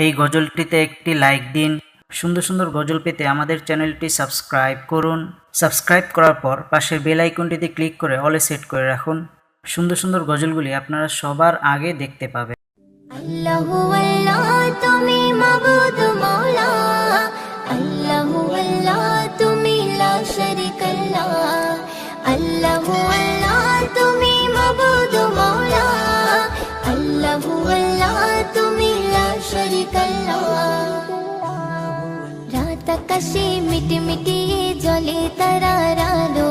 এই গজলটিতে একটি লাইক দিন। সুন্দর সুন্দর গজল পেতে আমাদের চ্যানেলটি সাবস্ক্রাইব করুন। সাবস্ক্রাইব করার পর পাশের বেল আইকনটিতে ক্লিক করে অলে সেট করে রাখুন। সুন্দর সুন্দর গজলগুলি আপনারা সবার আগে দেখতে পাবেন। আল্লাহু আল্লাহ তুমি মাবুদ মওলা, আল্লাহু আল্লাহ তুমি লা শারীকা লাহ, আল্লাহু আল্লাহ তুমি মাবুদ মওলা, আল্লাহু আল্লাহ তুমি লা শারীকা লাহ। রাত আকাশে মিটমিটি জ্বলে তারার আলো,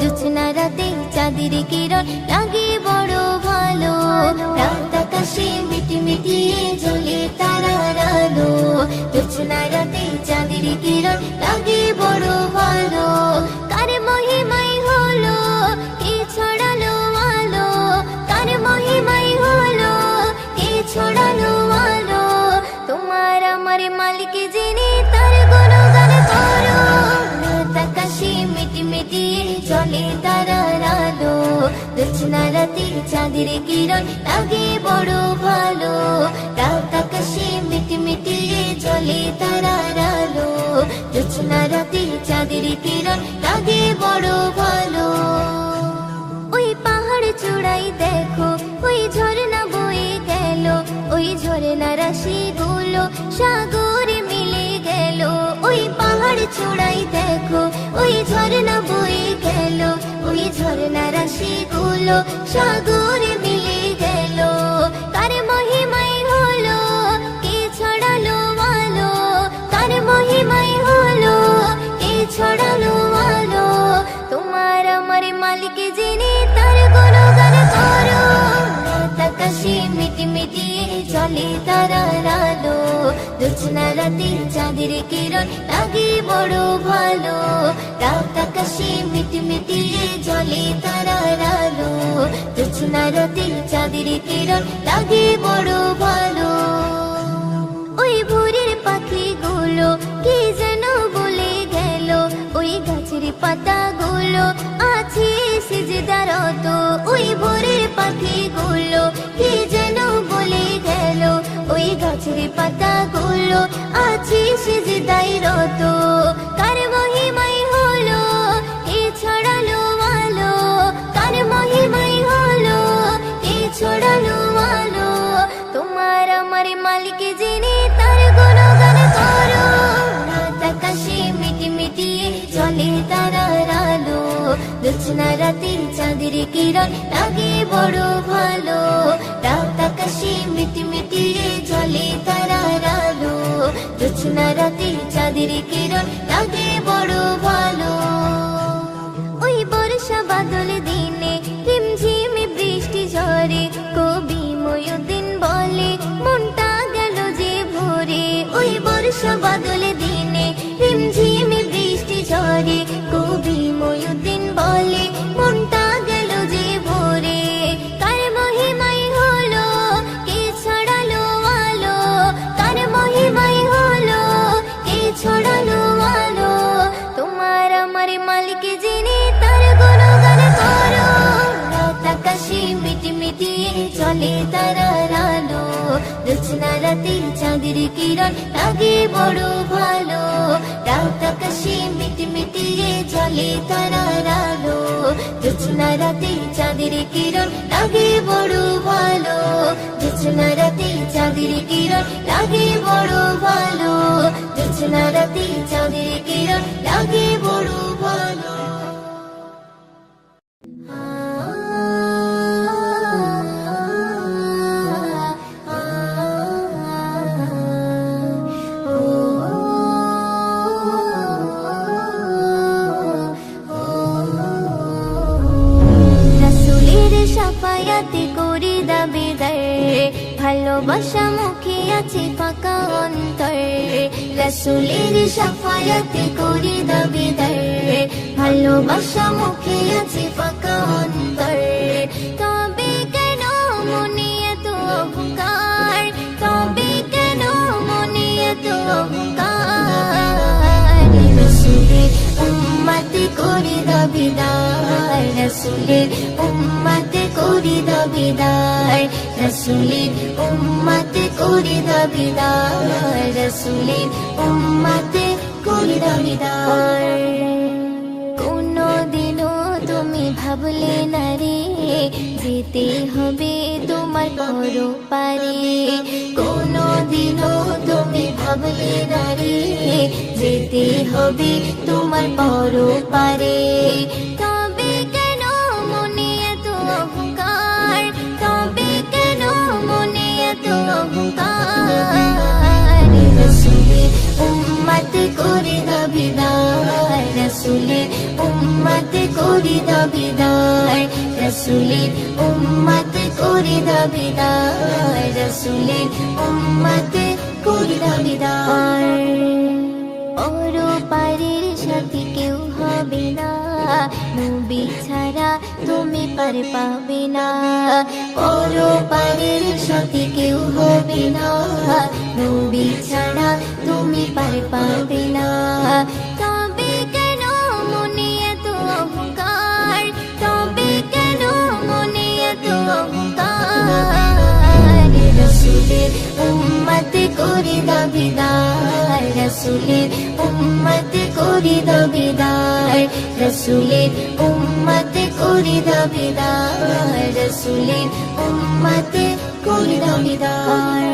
জোছনা রাতে চাঁদের কিরণ লাগে বড় ভালো। রাত আকাশে মিটমিটি জ্বলে তারার আলো, জোছনা রাতে চাঁদের কিরণ লাগে বড় ভালো। কার মহিমাই হলো কে ছড়ালো আলো, কার মহিমাই হলো কে ছড়ালো আলো। তোমার আমার মালিক যিনি তার গুণগান করো। রাত আকাশে মিটমিটি জ্বলে তারার আলো, জোছনা রাতে চাঁদের কিরণ লাগে বড় ভালো। রাত আকাশে মিটমিটি জ্বলে তারার আলো, জোছনা রাতে চাঁদের কিরণ লাগে বড় ভালো। ওই পাহাড় চূড়াই দেখো ওই ঝর্ণা বয়ে গেল, ওই ঝর্ণা রাশি গুলো সাগরে মিলে গেল। ওই পাহাড় চূড়াই দেখো ওই ঝর্ণা বয়ে গেল, ওই ঝর্ণা রাশি গুলো সাগরে মিলে গেল। কার মহিমাই হলো কে ছড়ালো আলো, কার মহিমাই হলো কে ছড়ালো আলো। তোমার আমার মালিক যিনি তার গুণগান করো। রাত আকাশে মিটমিটি জ্বলে তারার আলো, জোছনা রাতে চাঁদের কিরণ লাগে বড় ভালো। রাত আকাশে মিটমিটি জ্বলে তারার আলো, জোছনা রাতে চাঁদের কিরণ লাগে বড় ভালো। ওই ভোরের পাখিগুলো কি যেন বলে গেল, ওই গাছের পাতাগুলো আছে সিজদারত। ওই ভোরের পাখিগুলো কি যেন বলে গেল, ওই গাছের পাতাগুলো আছে সিজদারত। কার মহিমাই হলো কে ছড়ালো আলো, কার মহিমাই হলো কে ছড়ালো আলো। তোমার আমার মালিক যিনি তার গুণগান করো। রাত আকাশে মিটমিটি জ্বলে তারার আলো, জোছনা রাতে চাঁদের কিরণ লাগে বড় ভালো। রাত আকাশে মিটমিটি জ্বলে তারার আলো, জোছনা রাতে চাঁদের কিরণ লাগে বড় ভালো। ওই বর্ষা বাদল দিনে রিমঝিমে বৃষ্টি ঝরে, কবি ময়ূদ্দিন বলে মনটা গেল যে ভরে। ওই বর্ষা বাদল দিনে রিমঝিমে বৃষ্টি ঝরে, কবি ময়ূদ্দিন বলে মনটা গেল যে ভরে। কার মহিমাই হলো কে ছড়ালো আলো, কার মহিমাই হলো কে ছড়ালো আলো। তোমার আমার মালিক যিনি তার গুণগান করো। রাত আকাশে মিটমিটি জ্বলে তারার আলো, জোছনা রাতে চাঁদের কিরণ লাগে বড় ভালো। রাত আকাশে মিটমিটি জ্বলে তারার আলো, জোছনা রাতে চাঁদের কিরণ লাগে বড় ভালো। জোছনা রাতে চাঁদের কিরণ লাগে বড় ভালো, জোছনা রাতে চাঁদের কিরণ লাগে বড় ভালো। সাফায়াতে করি দাবিদার, ভালোবাসা মুখে আছে ফাঁকা অন্তর। রাসূলের সাফায়াতে করি দাবিদার, ভালোবাসা মুখে আছে ফাঁকা অন্তর। তবে কেন মনে এত অহংকার, তবে কেন মনে এত অহংকার। রাসূলের উম্মতে করি দাবিদার, রাসূলের উম্মতে করি দাবিদার, রাসূলের উম্মতে করে দাবিদার রাসূলের উম্মতে করে দাবিদার কোনদিনও তুমি ভাবলে না রে যেতে হবে তোমার পরপারে কোনদিনও তুমি ভাবলে না রে যেতে হবে তোমার পরপারে তবে কেন মনে এত অহংকার তবে কেন মনে এত অহংকার রাসূলের উম্মতে করে দাবিদার রাসূলের উম্মতে করে দাবিদার রাসূলের উম্মতে করে দাবিদার রাসূলের উম্মতে করে দাবিদার পরপারের সাথী কেউ হবে না নবী ছাড়া তুমি পার পাবে না পরপারের সাথী কেউ হবে না নবী ছাড়া তুমি পার পাবে না তবে কেন মনে এত অহংকার তবে কেন মনে এত অহংকার রাসূলের উম্মতে করে দাবিদার রাসূলের উম্মতে করে দাবিদার রাসূলের উম্মতে করে দাবিদার রাসূলের উম্মতে করে দাবিদার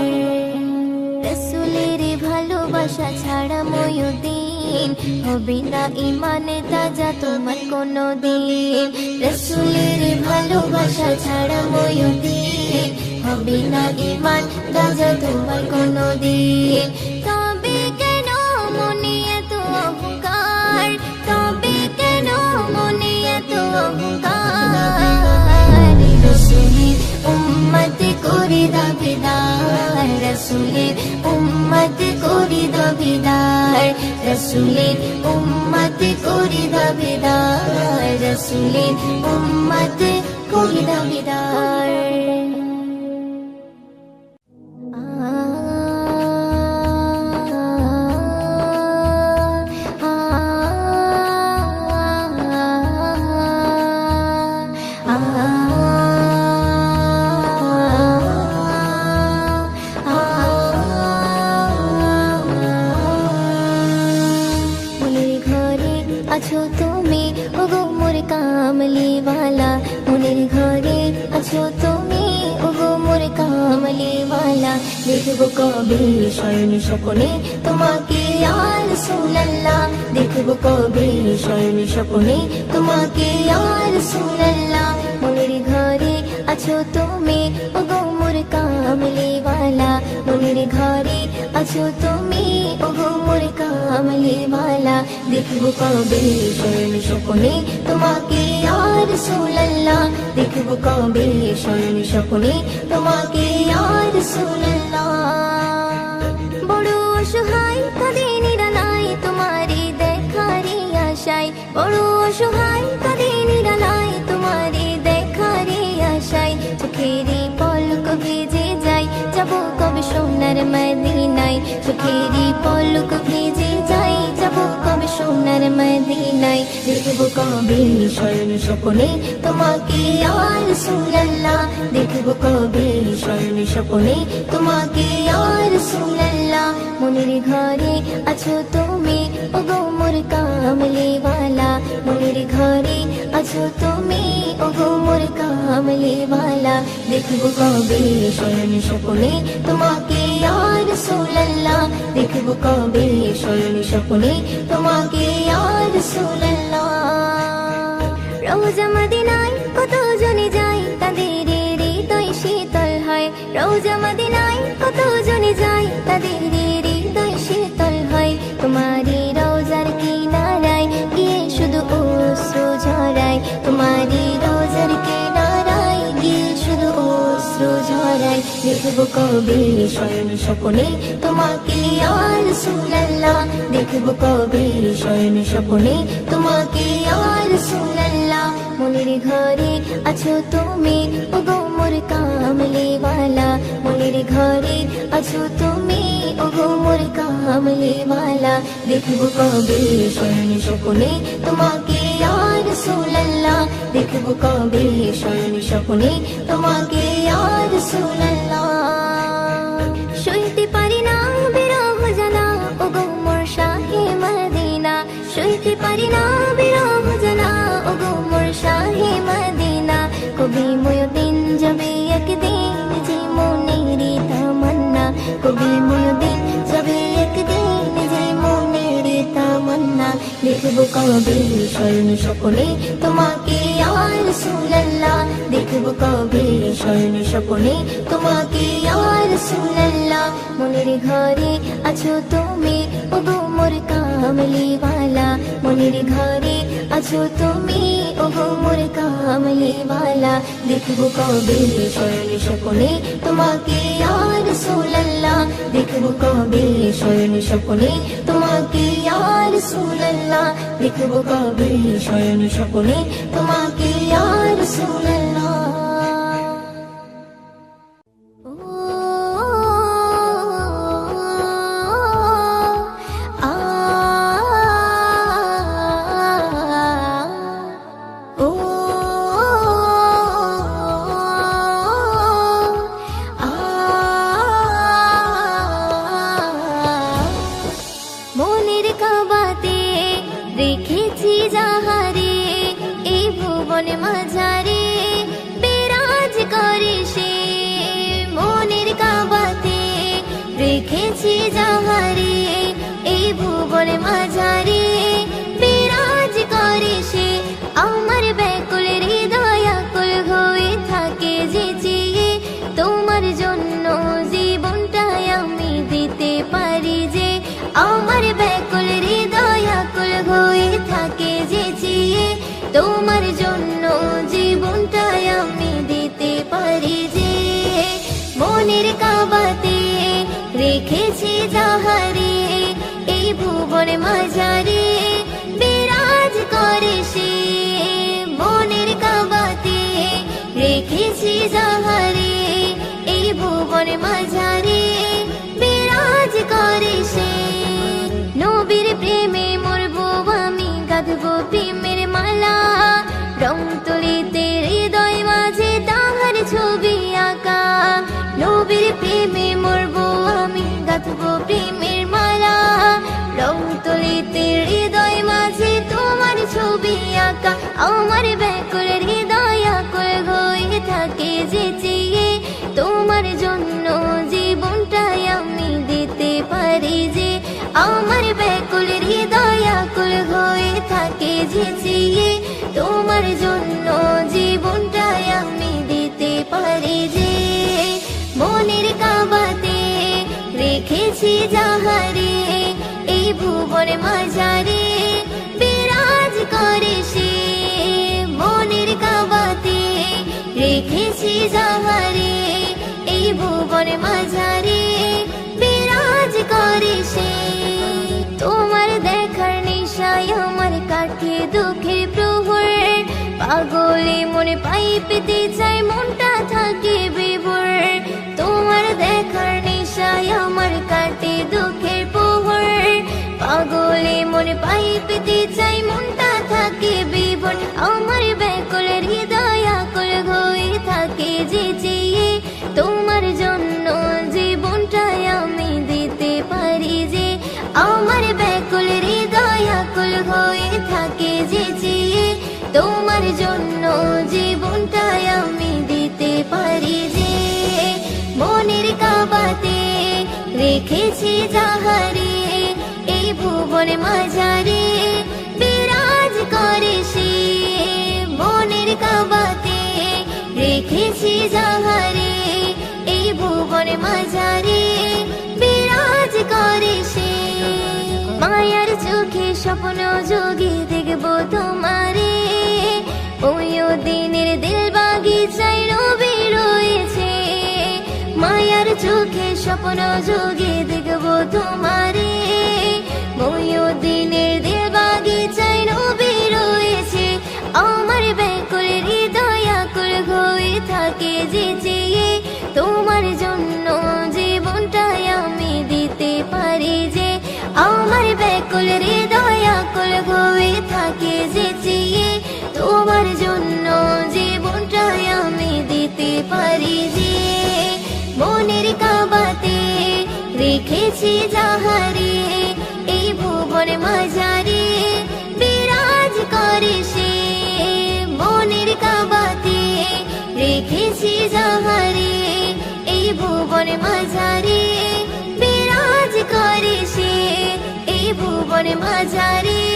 রাসূলের ভালোবাসা ছাড়া ময়ূদিন হবে না ইমানে তাজা তোমার কোনো দিন রাসূলের ভালোবাসা ছাড়া ময়ূদিন হবে না ইমান তাজা তোমার কোনো দিন তবে কেন মনে এত অহংকার তবে কেন মনে এত অহংকার রাসূলের উম্মতে করে দাবিদার রাসূলের উম্মতে করে দাবিদার রাসূলের উম্মতে করে দাবিদার রাসূলের উম্মতে করে দাবিদার আছো তুমি ওগো মোর কামলিওয়ালা মনের ঘরে আছো তুমি ওগো মোর কামলিওয়ালা দেখবো কবে শয়ন স্বপ্নে তোমাকে ইয়া রাসূলুল্লাহ দেখবো কবে শয়ন স্বপ্নে তোমাকে ইয়া রাসূলুল্লাহ মনের ঘরে আছো তুমি ওগো মোর কামলিওয়ালা মনের ঘরে আছো তুমি ওগো মোর কামলিওয়ালা দেখবো কবে শয়ন স্বপ্নে তোমাকে ইয়া রাসূলুল্লাহ দেখবো কবে শয়ন স্বপ্নে তোমাকে ইয়া রাসূলুল্লাহ বড় অসহায় কাঁদে নিরালায় তোমারি দেখারি আশায় বড় অসহায় কাঁদে নিরালায় তোমারি দেখারি আশায় চোখেরই পলক ভিজে যায় যাবো কবে সোনার মদিনায় চোখেরই পলক ভিজে যায় যাবো কবে সোনার মদিনায় দেখবো কবে শয়ন স্বপ্নে তোমাকে ইয়া রাসূলুল্লাহ দেখবো কবে শয়ন স্বপ্নে তোমাকে ইয়া রাসূলুল্লাহ মনের ঘরে আছো তুমি ওগো মোর কামলিওয়ালা মনের ঘরে আছো তুমি ওগো মোর কামলিওয়ালা দেখবো কবে শয়ন স্বপ্নে তোমাকে ইয়া রাসূলুল্লাহ দেখবো কবে শয়ন স্বপ্নে তোমাকে ইয়া রাসূলুল্লাহ রওজা মদিনায় কত জনে যায় তাদের হৃদয় শীতল হয় রওজা মদিনায় কত জনে যায় তাদের হৃদয় শীতল হয় তোমারি রওজার কিনারায় গিয়ে শুধু অশ্রু ঝরায় তোমারি রওজার কিনারায় গিয়ে শুধু অশ্রু ঝরায় দেখবো কবে শয়ন স্বপ্নে তোমাকে ইয়া রাসূলুল্লাহ দেখবো কবে শয়ন স্বপ্নে তোমাকে ইয়া রাসূলুল্লাহ মনের ঘরে আছো তুমি ওগো মোর কামলিওয়ালা মনের ঘরে আছো তুমি ওগো মোর কামলিওয়ালা দেখবো কবে শয়ন স্বপ্নে তোমাকে ইয়া রাসূলুল্লাহ দেখবো কবে শয়ন স্বপ্নে তোমাকে ইয়া রাসূলুল্লাহ দিন যাবে একদিন যে মনের তামান্না দেখবো কবে স্বর্ণ স্বপ্নে তোমাকে ইয়া রাসূলুল্লাহ দেখবো কবে স্বর্ণ স্বপ্নে তোমাকে ইয়া রাসূলুল্লাহ মনের ঘরে আছো তুমি ওগো মোর কামলিওয়ালা মনের ঘরে আছো তুমি ওগো মোর কামলিওয়ালা দেখবো কবে স্বর্ণ স্বপ্নে তোমাকে ইয়া রাসূলুল্লাহ দেখবো কবে স্বর্ণ স্বপ্নে তোমাকে ইয়া রাসূলুল্লাহ দেখবো কবে স্বর্ণ স্বপ্নে তোমাকে ইয়া রাসূলুল্লাহ মনের কাবাতে রেখেছি যাহারে এই ভুবন মাঝারে বিরাজ করে সে মনের কাবাতে রেখেছি যাহারে এই ভুবন মাঝারে বিরাজ করে সে আমার ব্যাকুল হৃদয় আকুল হয়ে থাকে যে চেয়ে তোমার জন্য জীবনটাই আমি দিতে পারি যে আমার ব্যাকুল হৃদয় আকুল হয়ে থাকে যে চেয়ে তোমার জন্য জীবনটাই আমি দিতে পারি যে মনের কাবাতে রেখেছি যাহারে এই ভুবন মাঝারে বিরাজ করে সে মনের কাবাতে রেখেছি যাহারে এই ভুবন মাঝারে বিরাজ করে সে নবীর প্রেমে মরবো আমি গাঁথবো প্রেমের মালা রং তুলিতে হৃদয় মাঝে তাহার ছবি আঁকা নবীর প্রেমে মরবো আমি গাঁথবো প্রেমের মালা রং তুলিতে হৃদয় মাঝে তোমার ছবি আঁকা আমার ব্যাকুল হৃদয় আকুল হয়ে থাকে যে চেয়ে তোমার জন্য জীবনটাই আমি দিতে পারি যে আমার ব্যাকুল হৃদয় আকুল হয়ে থাকে যে চেয়ে তোমার জন্য জীবনটাই আমি দিতে পারি যে মনের কাবাতে রেখেছি যাহারে এই ভুবন মাঝারে বিরাজ করে সে মনের কাবাতে রেখেছি যাহারে এই ভুবন মাঝারে বিরাজ করে সে তোমার দেখার নেশায় আমার কাটে দুঃখের প্রহর পাগলে মনে পাই পেতে চাই মনটা থাকে বিভোর তোমার দেখার নেশায় আমার কাটে দুঃখের প্রহর পাগলে মনে পাই পেতে চাই মনটা থাকে বিভোর আমার ব্যাকুল হৃদয় আকুল হয়ে থাকে যে চেয়ে তোমার জন্য জীবনটাই আমি দিতে পারি যে আমার ব্যাকুল হৃদয় আকুল হয়ে থাকে যে চেয়ে তোমার জন্য জীবনটাই আমি দিতে পারি যে মনের কাবাতে রেখেছি যাহারে এই ভুবন মাঝারে বিরাজ করে সে মনের কাবাতে রেখেছি যাহারে এই ভুবন মাঝারে বিরাজ করে সে মায়ার চোখে স্বপ্ন যোগে দেখবো তোমারে ওই দিনের দিল বাগিচায় নবী রয়েছে মায়ার চোখে স্বপ্ন যোগে দেখবো তোমারে ওই দিনের দিল বাগিচায় নবী রয়েছে আমার ব্যাকুল হৃদয় আকুল হয়ে থাকে যে চেয়ে তোমার জন্য জীবনটাই আমি দিতে পারি যে আমার ব্যাকুল হৃদয় আকুল হয়ে থাকে যে চেয়ে তোমার জন্য জীবনটাই আমি দিতে পারি যে মনের কাবাতে রেখেছি যাহারে এই ভুবন মাঝারে বিরাজ করে সে মনের কাবাতে রেখেছি যাহারে এই ভুবন মাঝারে পর মাঝারি